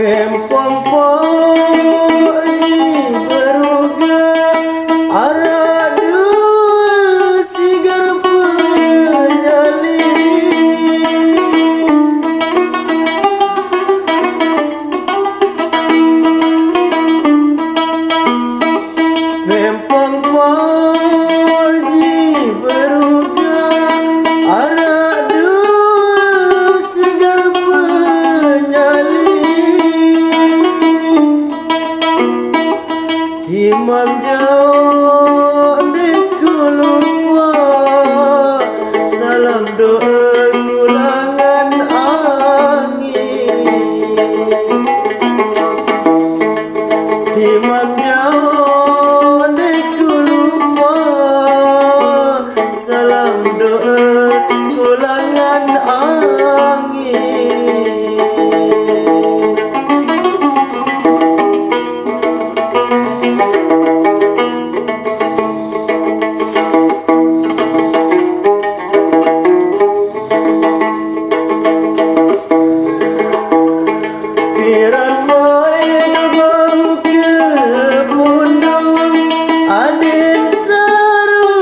Pempong di beruga arah dua sigar penyalin. Pempong di beruga arah dua sigar Imam jauh diku lupa salam doa kulangan angin. Imam jauh diku lupa salam doa kulangan angin. Piran bae da bau ke pundung aden daru da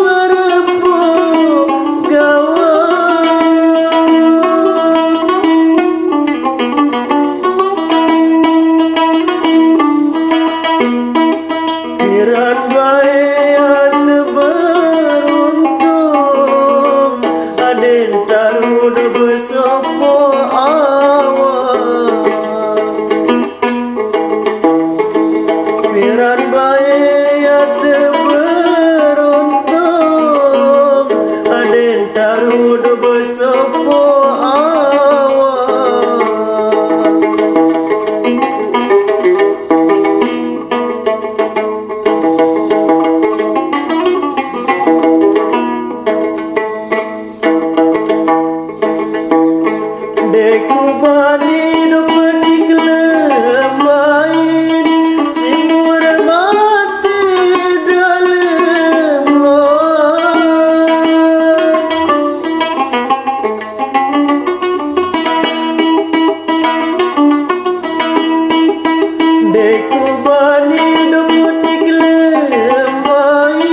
berepo gawa. Piran bae ate beruntung aden daru da besopo awa. Piran bae ate beruntung aden taruh do besopo awa. Deku bani do pedik lemain simbur mati dalam lot. Deku bani do pedik lemain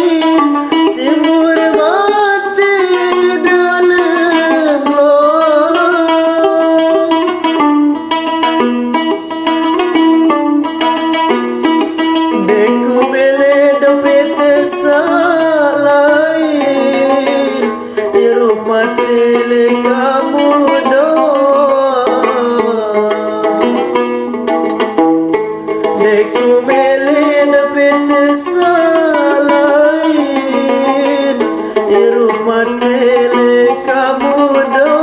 simbur mati dalam lot. Deku bele dopet salain irumat tele kamu doa. Deku bele dopet salain irumat tele kamu doa.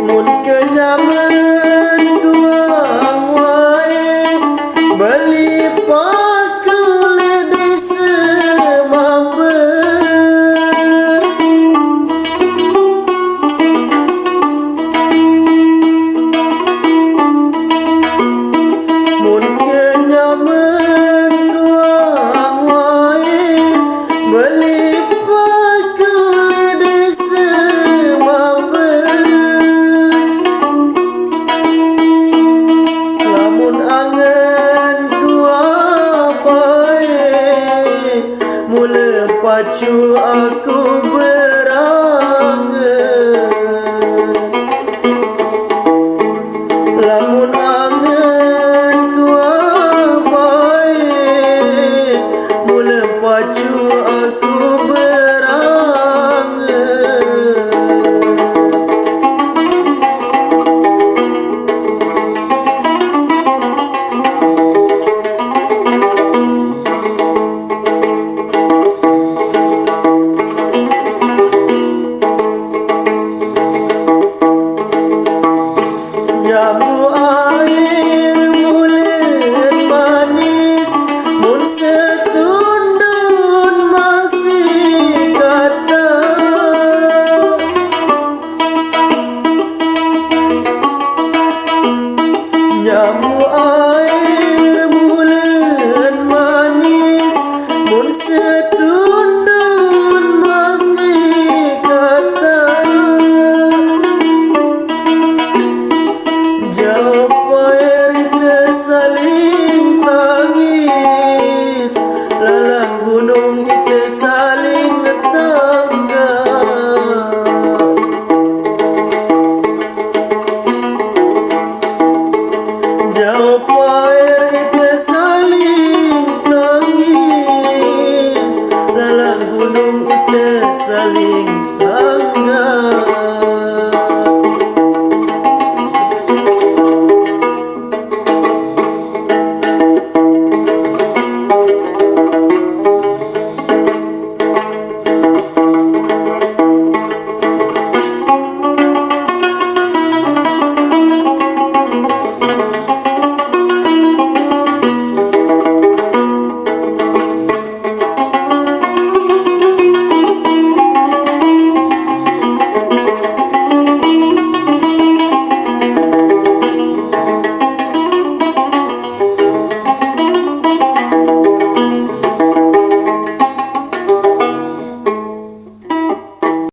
Mun kenyaman kuang wae beli pakule di semamber. Mun kenyaman kuang wae beli pakule di semamber. Lamun angen kuapai mula pacu aku berangen. Lamun angen kuapai mula pacu aku berangen. gunung itu saling tangga.